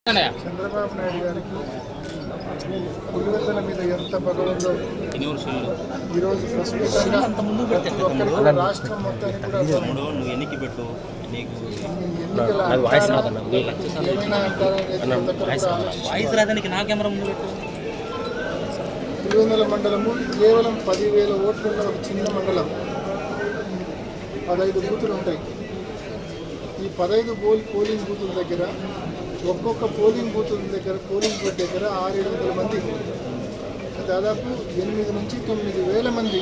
చంద్రబాబు నాయుడు గారికి పులివెందుల మీద ఎంత భగవంతో ఈరోజు ప్రస్తుతంగా ప్రతి ఒక్కరు కూడా రాష్ట్రం మొత్తానికి కూడా ఏమైనా పులివెందుల మండలము కేవలం 10,000 ఓట్లున్న ఒక చిన్న మండలం. 15 బూతులు ఉంటాయి. ఈ 15 పోలింగ్ బూతుల దగ్గర ఒక్కొక్క పోలింగ్ బూత్ దగ్గర పోలింగ్ బూత్ దగ్గర 600-700 మంది, దాదాపు 8 నుంచి 9,000 మంది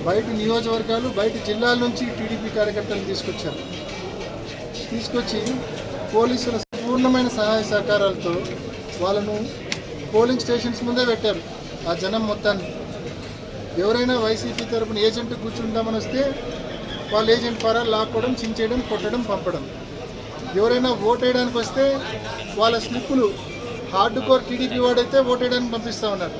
బయట నియోజకవర్గాలు బయట జిల్లాల నుంచి టీడీపీ కార్యకర్తలను తీసుకొచ్చి పోలీసుల పూర్ణమైన సహాయ సహకారాలతో వాళ్ళను పోలింగ్ స్టేషన్స్ ముందే పెట్టారు. ఆ జనం మొత్తాన్ని ఎవరైనా వైసీపీ తరపున ఏజెంట్ కూర్చుంటామని వస్తే వాళ్ళ ఏజెంట్ ఫారాలు లాక్కోవడం, చించేయడం, కొట్టడం, పంపడం. ఎవరైనా ఓట్ వేయడానికి వస్తే వాళ్ళ స్లిప్పులు హార్డ్ కోర్ టీడీపీ వాడైతే ఓట్ వేయడానికి పంపిస్తూ ఉన్నారు.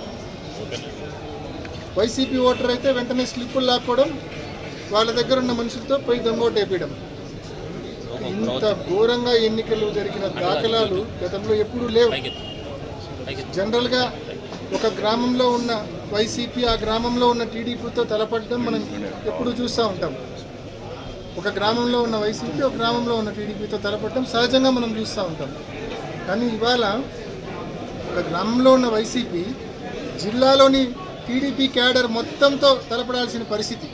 వైసీపీ ఓటర్ అయితే వెంటనే స్లిప్పులు లాక్కోవడం, వాళ్ళ దగ్గర ఉన్న మనుషులతో పోయి దొంగోటు వేయడం. ఇంత ఘోరంగా ఎన్నికలు జరిగిన దాఖలాలు గతంలో ఎప్పుడూ లేవు. జనరల్గా ఒక గ్రామంలో ఉన్న వైసీపీ ఆ గ్రామంలో ఉన్న టీడీపీతో తలపడడం మనం ఎప్పుడు చూస్తూ ఉంటాం. ఒక గ్రామంలో ఉన్న వైసీపీ ఒక గ్రామంలో ఉన్న టీడీపీతో తలపడటం సహజంగా మనం చూస్తూ ఉంటాం. కానీ ఇవాళ ఒక గ్రామంలో ఉన్న వైసీపీ జిల్లాలోని టీడీపీ క్యాడర్ మొత్తంతో తలపడాల్సిన పరిస్థితి,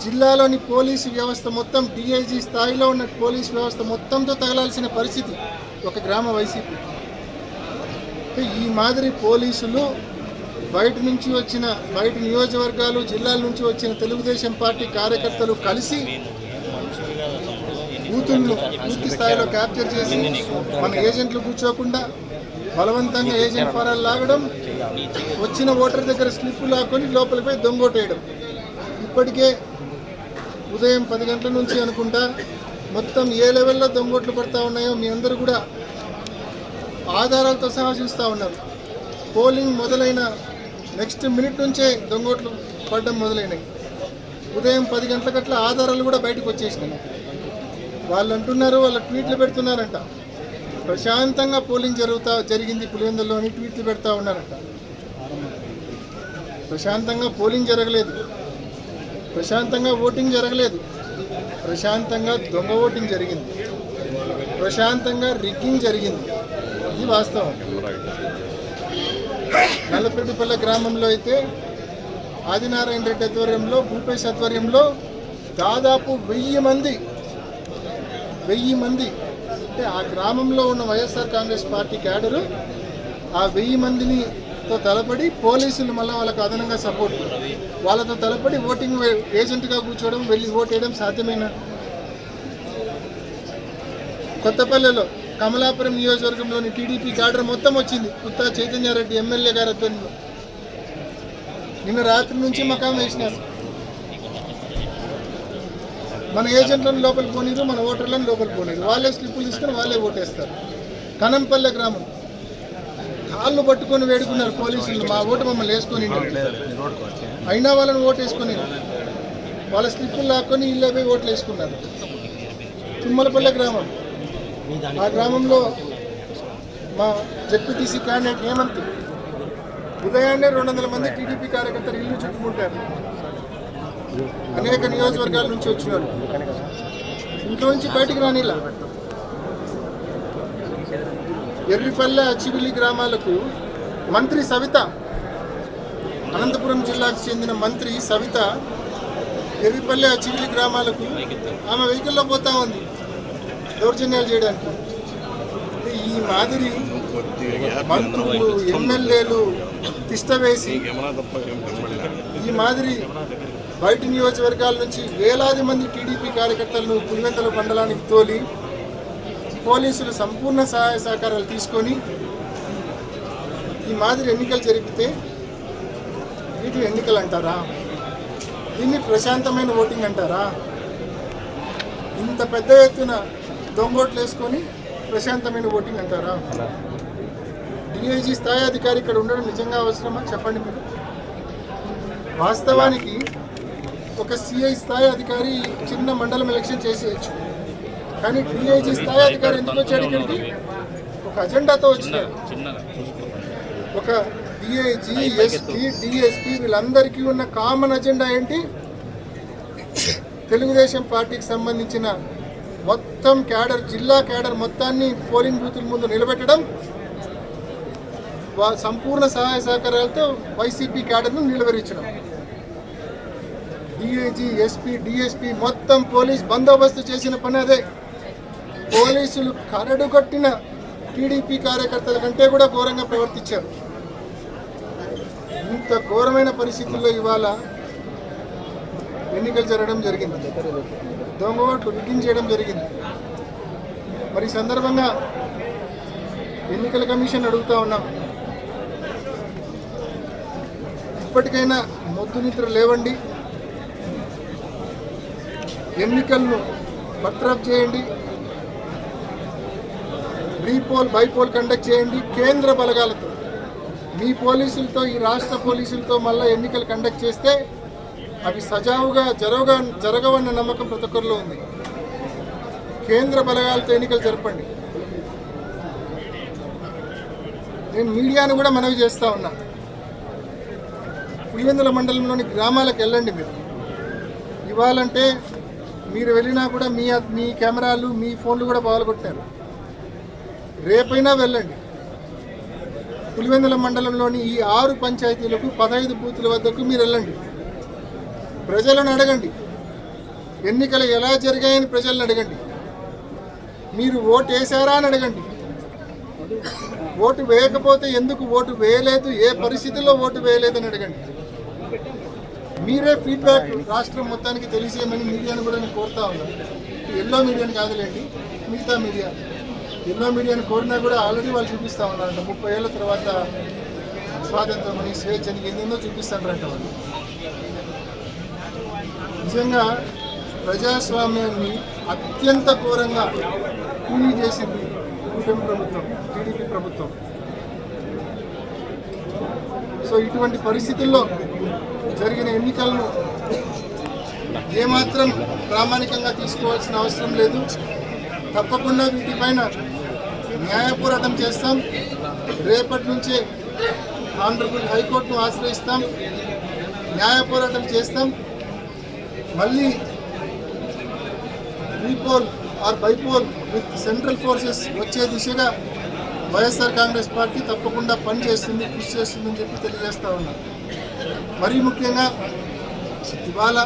జిల్లాలోని పోలీసు వ్యవస్థ మొత్తం డిఐజీ స్థాయిలో ఉన్న పోలీసు వ్యవస్థ మొత్తంతో తగలాల్సిన పరిస్థితి ఒక గ్రామ వైసీపీ. ఈ మాదిరి పోలీసులు బయట నియోజకవర్గాలు జిల్లాల నుంచి వచ్చిన తెలుగుదేశం పార్టీ కార్యకర్తలు కలిసి బూతులను పూర్తి స్థాయిలో క్యాప్చర్ చేసి మన ఏజెంట్లు కూర్చోకుండా బలవంతంగా ఏజెంట్ ఫారాలు లాగడం, వచ్చిన ఓటర్ దగ్గర స్లిప్పు లాక్కొని లోపలికి పోయి దొంగోటేయడం. ఇప్పటికే ఉదయం 10 గంటల నుంచి అనుకుంటా మొత్తం ఏ లెవెల్లో దొంగోట్లు పడతా ఉన్నాయో మీ అందరూ కూడా ఆధారాలతో సహా చూస్తూ ఉన్నారు. పోలింగ్ మొదలైన నెక్స్ట్ మినిట్ నుంచే దొంగోట్లు పడడం మొదలైనవి. ఉదయం 10 గంటలకట్ల ఆధారాలు కూడా బయటకు వచ్చేసినాయి. వాళ్ళు అంటున్నారు, వాళ్ళ ట్వీట్లు పెడుతున్నారంట, ప్రశాంతంగా పోలింగ్ జరిగింది పులివెందుల్లో అని ట్వీట్లు పెడతా ఉన్నారంట. ప్రశాంతంగా పోలింగ్ జరగలేదు, ప్రశాంతంగా ఓటింగ్ జరగలేదు, ప్రశాంతంగా దొంగ ఓటింగ్ జరిగింది, ప్రశాంతంగా రిగ్గింగ్ జరిగింది. ఇది వాస్తవం. నల్లపెట్టిపల్లె గ్రామంలో అయితే ఆదినారాయణ రెడ్డి ఆధ్వర్యంలో, భూపేష్ ఆధ్వర్యంలో దాదాపు 1000 మంది అంటే ఆ గ్రామంలో ఉన్న వైఎస్ఆర్ కాంగ్రెస్ పార్టీ క్యాడరు ఆ 1000 మందితో తలపడి పోలీసులు మళ్ళీ వాళ్ళకు అదనంగా సపోర్ట్, వాళ్ళతో తలపడి ఓటింగ్ ఏజెంట్గా కూర్చోవడం, వెళ్ళి ఓట్ వేయడం సాధ్యమైన. కొత్తపల్లెలో కమలాపురం నియోజకవర్గంలోని టీడీపీ క్యాడర్ మొత్తం వచ్చింది. పుత్తా చైతన్యారెడ్డి ఎమ్మెల్యే గారి ఆధ్వర్యంలో నిన్న రాత్రి నుంచి మకాం వేసినారు. మన ఏజెంట్లను లోపలికి పోనీరు, మన ఓటర్లను లోపలికి పోనీరు, వాళ్ళే స్లిప్పులు తీసుకొని వాళ్ళే ఓటేస్తారు. కనంపల్లె గ్రామం కాళ్ళు పట్టుకొని వేడుకున్నారు పోలీసులు, మా ఓటు మమ్మల్ని వేసుకొని, అయినా వాళ్ళని ఓటు వేసుకొని వాళ్ళ స్లిప్పులు లాక్కొని ఇళ్ళే పోయి ఓట్లు వేసుకున్నారు. తుమ్మలపల్లె గ్రామం, ఆ గ్రామంలో మా జెడ్పీటీసీ క్యాండిడేట్ హేమంత్ ఉదయాన్నే 200 మంది టీడీపీ కార్యకర్తలు ఇల్లు చుట్టుకుంటారు. అనేక నియోజకవర్గాల నుంచి వచ్చినారు. ఇంట్లో నుంచి బయటికి రానిలా. ఎర్రిపల్లె, అచ్చివిల్లి గ్రామాలకు మంత్రి సవిత, అనంతపురం జిల్లాకు చెందిన మంత్రి సవిత ఎర్రిపల్లె, అచ్చివిల్లి గ్రామాలకు ఆమె వెహికల్లో పోతా ఉంది దౌర్జన్యాలు చేయడానికి. ఈ మాదిరి మంత్రులు, ఎమ్మెల్యేలు తిష్టవేసి ఈ మాదిరి బయట నియోజకవర్గాల నుంచి వేలాది మంది టీడీపీ కార్యకర్తలను పులివెందుల మండలానికి తోలి పోలీసులు సంపూర్ణ సహాయ సహకారాలు తీసుకొని ఈ మాదిరి ఎన్నికలు జరిపితే వీటిని ఎన్నికలు అంటారా? దీన్ని ప్రశాంతమైన ఓటింగ్ అంటారా? ఇంత పెద్ద ఎత్తున దొంగోట్లు వేసుకొని ప్రశాంతమైన ఓటింగ్ అంటారా? డిఐజీ స్థాయి అధికారి ఇక్కడ ఉండడం నిజంగా అవసరమా చెప్పండి మీరు? వాస్తవానికి ఒక సిఐ స్థాయి అధికారి చిన్న మండలం ఎలక్షన్ చేసేయచ్చు. కానీ డిఐజీ స్థాయి అధికారి ఎందుకు వచ్చాడు ఇక్కడికి? ఒక అజెండాతో వచ్చినాడు. ఒక డిఐజీ, ఎస్పీ, డిఎస్పీ వీళ్ళందరికీ ఉన్న కామన్ అజెండా ఏంటి? తెలుగుదేశం పార్టీకి సంబంధించిన మొత్తం క్యాడర్, జిల్లా క్యాడర్ మొత్తాన్ని పోలింగ్ బూతుల ముందు నిలబెట్టడం, సంపూర్ణ సహాయ సహకారాలతో వైసీపీ క్యాడర్ను నిలవరించడం. డిఐజీ, ఎస్పీ, డిఎస్పీ మొత్తం పోలీస్ బందోబస్తు చేసిన పని అదే. పోలీసులు కరడుగట్టిన టీడీపీ కార్యకర్తల కంటే కూడా ఘోరంగా ప్రవర్తించారు. ఇంత ఘోరమైన పరిస్థితుల్లో ఇవాళ ఎన్నికలు జరగడం జరిగింది. దొంగ ఓట్లు రిగ్గింగ్ చేయడం జరిగింది. మరి ఈ సందర్భంగా ఎన్నికల కమిషన్ అడుగుతా ఉన్నాం, ఇప్పటికైనా మొద్దు నిద్ర లేవండి, ఎన్నికలను బర్తరఫ్ చేయండి, రీపోల్ బైపోల్ కండక్ట్ చేయండి. కేంద్ర బలగాలతో, మీ పోలీసులతో, ఈ రాష్ట్ర పోలీసులతో మళ్ళీ ఎన్నికలు కండక్ట్ చేస్తే అవి సజావుగా జరగవన్న నమ్మకం ప్రతి ఒక్కరిలో ఉంది. కేంద్ర బలగాలతో ఎన్నికలు జరపండి. నేను మీడియాను కూడా మనవి చేస్తూ ఉన్నా, పులివెందుల మండలంలోని గ్రామాలకు వెళ్ళండి. మీరు ఇవ్వాలంటే మీరు వెళ్ళినా కూడా మీ కెమెరాలు, మీ ఫోన్లు కూడా పాల్గొట్టారు. రేపైనా వెళ్ళండి. పులివెందుల మండలంలోని ఈ 6 పంచాయతీలకు 15 బూతుల వద్దకు మీరు వెళ్ళండి. ప్రజలను అడగండి, ఎన్నికలు ఎలా జరిగాయని ప్రజలను అడగండి. మీరు ఓటు వేశారా అని అడగండి. ఓటు వేయకపోతే ఎందుకు ఓటు వేయలేదు, ఏ పరిస్థితుల్లో ఓటు వేయలేదని అడగండి. మీరే ఫీడ్బ్యాక్ రాష్ట్రం మొత్తానికి తెలియజేయమని మీడియాను కూడా నేను కోరుతా ఉన్నాను. ఎల్లో మీడియాని కాదులేండి, మిగతా మీడియా. ఎల్లో మీడియాని కోరినా కూడా ఆల్రెడీ వాళ్ళు చూపిస్తూ ఉన్నారంట. 30 ఏళ్ళ తర్వాత స్వాతంత్రం అని, స్వేచ్ఛని ఎన్నెన్నో చూపిస్తారంట వాళ్ళు. నిజంగా ప్రజాస్వామ్యాన్ని అత్యంత ఘోరంగా కూలీ చేసింది కూటమి ప్రభుత్వం, టీడీపీ ప్రభుత్వం. సో ఇటువంటి పరిస్థితుల్లో జరిగిన ఎన్నికలను ఏమాత్రం ప్రామాణికంగా తీసుకోవాల్సిన అవసరం లేదు. తప్పకుండా వీటిపైన న్యాయ పోరాటం చేస్తాం. రేపటి నుంచే ఆనరబుల్ హైకోర్టును ఆశ్రయిస్తాం, న్యాయ పోరాటం చేస్తాం. మళ్ళీ repoll or bypoll with central forces వచ్చే దిశగా వైఎస్ఆర్ కాంగ్రెస్ పార్టీ తప్పకుండా పనిచేస్తుంది, కృషి చేస్తుందని చెప్పి తెలియజేస్తా ఉన్నాం. మరీ ముఖ్యంగా ఇవాళ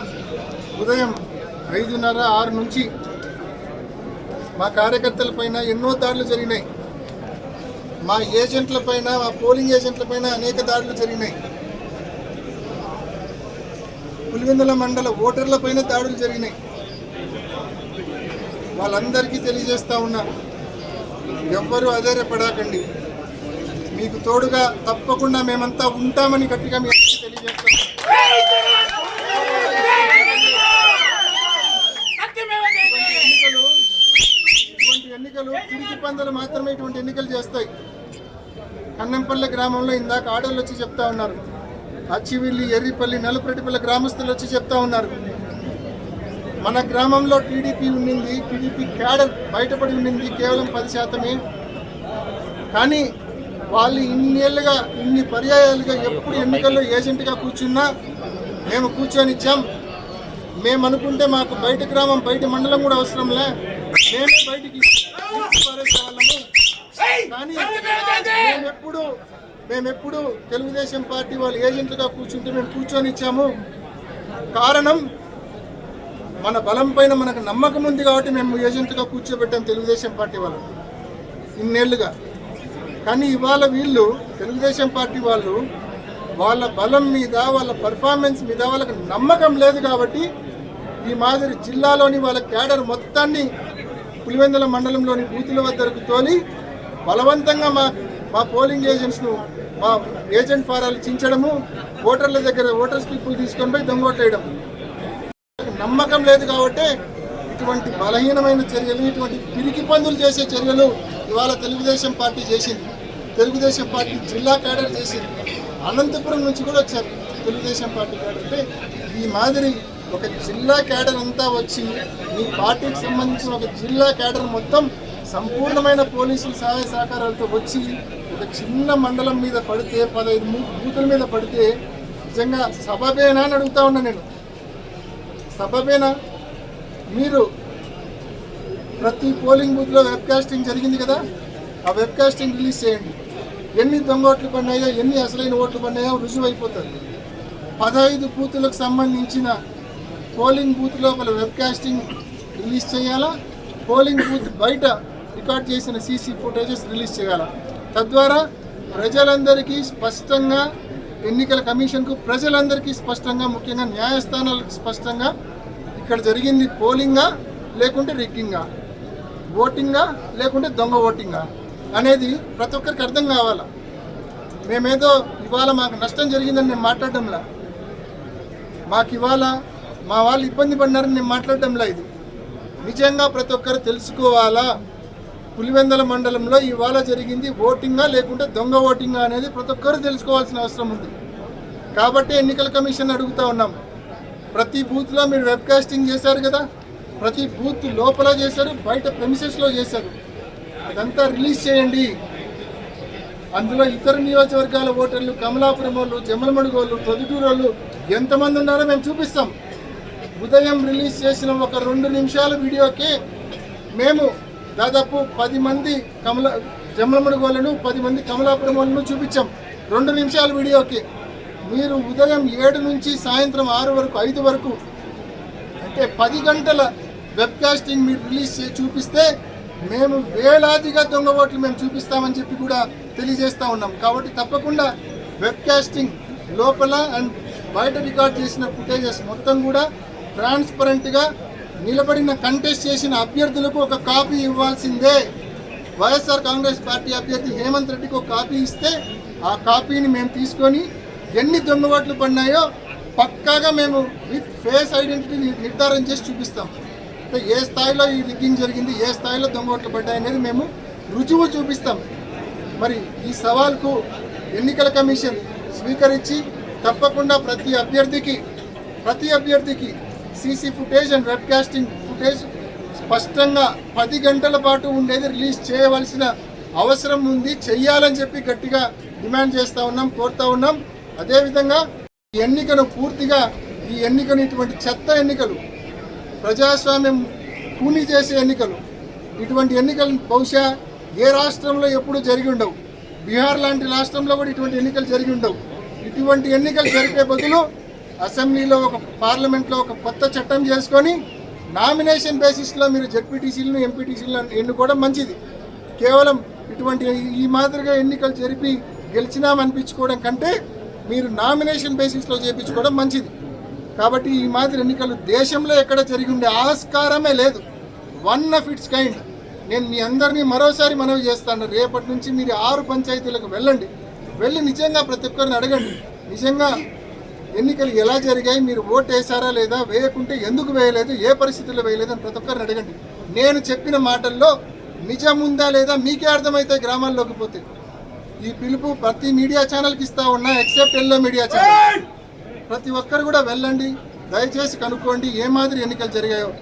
ఉదయం 5:30, 6 నుంచి మా కార్యకర్తలపైన ఎన్నో దాడులు జరిగినాయి. మా ఏజెంట్లపైన, మా పోలింగ్ ఏజెంట్లపైన అనేక దాడులు జరిగినాయి. పులివెందుల మండల ఓటర్లపైన దాడులు జరిగినాయి. వాళ్ళందరికీ తెలియజేస్తా ఉన్నా, ఎవ్వరూ అధైర్యపడకండి, మీకు తోడుగా తప్పకుండా మేమంతా ఉంటామని గట్టిగా మీ అందరికీ తెలియజేస్తాం. ఇటువంటి ఎన్నికలు పిరికి పందులు మాత్రమే ఇటువంటి ఎన్నికలు చేస్తాయి. కన్నంపల్లి గ్రామంలో ఇందాక ఆడోళ్ళు వచ్చి చెప్తా ఉన్నారు, అచ్చివిల్లి, ఎర్రిపల్లి, నలుపురెడ్డిపల్లి గ్రామస్తులు వచ్చి చెప్తా ఉన్నారు, మన గ్రామంలో టీడీపీ ఉండింది, టీడీపీ క్యాడర్ బయటపడి ఉండింది కేవలం 10%. కానీ వాళ్ళు ఇన్నేళ్ళుగా, ఇన్ని పర్యాయాలుగా ఎప్పుడు ఎన్నికల్లో ఏజెంట్గా కూర్చున్నా మేము కూర్చొనిచ్చాం. మేము అనుకుంటే మాకు బయట గ్రామం, బయట మండలం కూడా అవసరంలే, మేమే బయటికి పారేసేవాళ్ళము. కానీ మేమెప్పుడు తెలుగుదేశం పార్టీ వాళ్ళు ఏజెంట్లుగా కూర్చుంటే మేము కూర్చొనిచ్చాము. కారణం మన బలం పైన మనకు నమ్మకం ఉంది కాబట్టి మేము ఏజెంట్గా కూర్చోబెట్టాం తెలుగుదేశం పార్టీ వాళ్ళు ఇన్నేళ్లుగా. కానీ ఇవాళ వీళ్ళు తెలుగుదేశం పార్టీ వాళ్ళు వాళ్ళ బలం మీద, వాళ్ళ పర్ఫార్మెన్స్ మీద వాళ్ళకి నమ్మకం లేదు కాబట్టి ఈ మాదిరి జిల్లాలోని వాళ్ళ క్యాడర్ మొత్తాన్ని పులివెందుల మండలంలోని బూతుల వద్దకు తోలి బలవంతంగా మా పోలింగ్ ఏజెంట్స్ను, మా ఏజెంట్ ఫారాలు చించడము, ఓటర్ల దగ్గర ఓటర్ స్లిప్పులు తీసుకొని పోయి దొంగోటేయడం. నమ్మకం లేదు కాబట్టి ఇటువంటి బలహీనమైన చర్యలు, ఇటువంటి పిరికి పందులు చేసే చర్యలు ఇవాళ తెలుగుదేశం పార్టీ చేసింది. తెలుగుదేశం పార్టీ జిల్లా క్యాడర్ చేసింది. అనంతపురం నుంచి కూడా వచ్చారు తెలుగుదేశం పార్టీ క్యాడర్. అంటే ఈ మాదిరి ఒక జిల్లా క్యాడర్ అంతా వచ్చి మీ పార్టీకి సంబంధించిన ఒక జిల్లా క్యాడర్ మొత్తం సంపూర్ణమైన పోలీసుల సహాయ సహకారాలతో వచ్చి ఒక చిన్న మండలం మీద పడితే 15 బూతుల మీద పడితే నిజంగా సబబేనా అని అడుగుతా ఉన్నా నేను. సబబేనా? మీరు ప్రతి పోలింగ్ బూత్లో వెబ్ కాస్టింగ్ జరిగింది కదా, ఆ వెబ్ కాస్టింగ్ రిలీజ్ చేయండి. ఎన్ని దొంగ ఓట్లు పడినాయో ఎన్ని అసలైన ఓట్లు పడినాయో రుజువు అయిపోతుంది. 15 బూతులకు సంబంధించిన పోలింగ్ బూత్ లోపల వెబ్ కాస్టింగ్ రిలీజ్ చేయాలా, పోలింగ్ బూత్ బయట రికార్డ్ చేసిన సీసీ ఫుటేజెస్ రిలీజ్ చేయాలా. తద్వారా ప్రజలందరికీ స్పష్టంగా, ఎన్నికల కమిషన్కు ప్రజలందరికీ స్పష్టంగా, ముఖ్యంగా న్యాయస్థానాలకు స్పష్టంగా ఇక్కడ జరిగింది పోలింగా లేకుంటే రిగ్గింగా, ఓటింగా లేకుంటే దొంగ ఓటింగా అనేది ప్రతి ఒక్కరికి అర్థం కావాలా. మేమేదో ఇవాళ మాకు నష్టం జరిగిందని నేను మాట్లాడడంలా, మాకు ఇవాళ మా వాళ్ళు ఇబ్బంది పడినారని నేను మాట్లాడడంలా. ఇది నిజంగా ప్రతి ఒక్కరు తెలుసుకోవాలా. పులివెందల మండలంలో ఇవాళ జరిగింది ఓటింగా లేకుంటే దొంగ ఓటింగా అనేది ప్రతి ఒక్కరు తెలుసుకోవాల్సిన అవసరం ఉంది. కాబట్టి ఎన్నికల కమిషన్ అడుగుతా ఉన్నాం, ప్రతి బూత్లో మీరు వెబ్ కాస్టింగ్ చేశారు కదా, ప్రతి బూత్ లోపల చేశారు, బయట ప్రెమిసెస్లో చేశారు, అదంతా రిలీజ్ చేయండి. అందులో ఇతర నియోజకవర్గాల ఓటర్లు, కమలాపురం వాళ్ళు, జమ్మలమడుగు వాళ్ళు, ప్రొద్దుటూరు వాళ్ళు ఎంతమంది ఉన్నారో మేము చూపిస్తాం. ఉదయం రిలీజ్ చేసిన ఒక 2 నిమిషాల వీడియోకి మేము దాదాపు 10 మంది జమ్మలమడుగు వాళ్ళను, 10 మంది కమలాపురం వాళ్ళను చూపించాం 2 నిమిషాల వీడియోకి. మీరు ఉదయం 7 నుంచి సాయంత్రం 6 వరకు, 5 వరకు అంటే 10 గంటల వెబ్ కాస్టింగ్ మీరు రిలీజ్ చేసి చూపిస్తే మేము వేలాదిగా దొంగ ఓట్లు మేము చూపిస్తామని చెప్పి కూడా తెలియజేస్తూ ఉన్నాం. కాబట్టి తప్పకుండా వెబ్ కాస్టింగ్ లోపల అండ్ బయట రికార్డ్ చేసిన ఫుటేజెస్ మొత్తం కూడా ట్రాన్స్పరెంట్గా నిలబడిన కంటెస్ట్ చేసిన అభ్యర్థులకు ఒక కాపీ ఇవ్వాల్సిందే. వైఎస్ఆర్ కాంగ్రెస్ పార్టీ అభ్యర్థి హేమంత్ రెడ్డికి ఒక కాపీ ఇస్తే ఆ కాపీని మేము తీసుకొని ఎన్ని దొంగ ఓట్లు పడినాయో పక్కాగా మేము విత్ ఫేస్ ఐడెంటిటీ నిర్ధారణ చేసి చూపిస్తాం. అంటే ఏ స్థాయిలో ఈ రిగ్గింగ్ జరిగింది, ఏ స్థాయిలో దొంగ ఓట్లు పడ్డాయి అనేది మేము రుజువు చూపిస్తాం. మరి ఈ సవాల్కు ఎన్నికల కమిషన్ స్వీకరించి తప్పకుండా ప్రతి అభ్యర్థికి CC footage and web casting footage స్పష్టంగా 10 గంటల పాటు ఉండేది రిలీజ్ చేయవలసిన అవసరం ఉంది, చెయ్యాలని చెప్పి గట్టిగా డిమాండ్ చేస్తూ ఉన్నాం, కోరుతూ ఉన్నాం. అదేవిధంగా ఈ ఎన్నికను ఇటువంటి చెత్త ఎన్నికలు, ప్రజాస్వామ్యం కూని చేసే ఎన్నికలు, ఇటువంటి ఎన్నికలు బహుశా ఏ రాష్ట్రంలో ఎప్పుడూ జరిగి ఉండవు. బీహార్ లాంటి రాష్ట్రంలో కూడా ఇటువంటి ఎన్నికలు జరిగి ఉండవు. ఇటువంటి ఎన్నికలు జరిపే బదులు అసెంబ్లీలో పార్లమెంట్లో ఒక కొత్త చట్టం చేసుకొని నామినేషన్ బేసిస్లో మీరు జెడ్పీటీసీలను, ఎంపీటీసీలను ఎన్నుకోవడం మంచిది. కేవలం ఇటువంటి ఈ మాదిరిగా ఎన్నికలు జరిపి గెలిచినామనిపించుకోవడం కంటే మీరు నామినేషన్ బేసిస్లో చేయించుకోవడం మంచిది. కాబట్టి ఈ మాదిరి ఎన్నికలు దేశంలో ఎక్కడ జరిగి ఉండే ఆస్కారమే లేదు. 1 of its kind. నేను మీ అందరినీ మరోసారి మనవి చేస్తాను, రేపటి నుంచి మీరు 6 పంచాయతీలకు వెళ్ళి నిజంగా ప్రతి ఒక్కరిని అడగండి, నిజంగా ఎన్నికలు ఎలా జరిగాయి, మీరు ఓటు వేసారా లేదా, వేయకుంటే ఎందుకు వేయలేదు, ఏ పరిస్థితుల్లో వేయలేదు అని ప్రతి ఒక్కరిని అడగండి. నేను చెప్పిన మాటల్లో నిజం ఉందా లేదా మీకే అర్థమవుతాయి గ్రామాల్లోకి పోతే. ఈ పిలుపు ప్రతి మీడియా ఛానల్కి ఇస్తా ఉన్నా, ఎక్సెప్ట్ ఎల్లో మీడియా ఛానల్. ప్రతి ఒక్కరు కూడా వెళ్ళండి, దయచేసి కనుక్కోండి ఏ మాదిరి ఎన్నికలు జరిగాయో.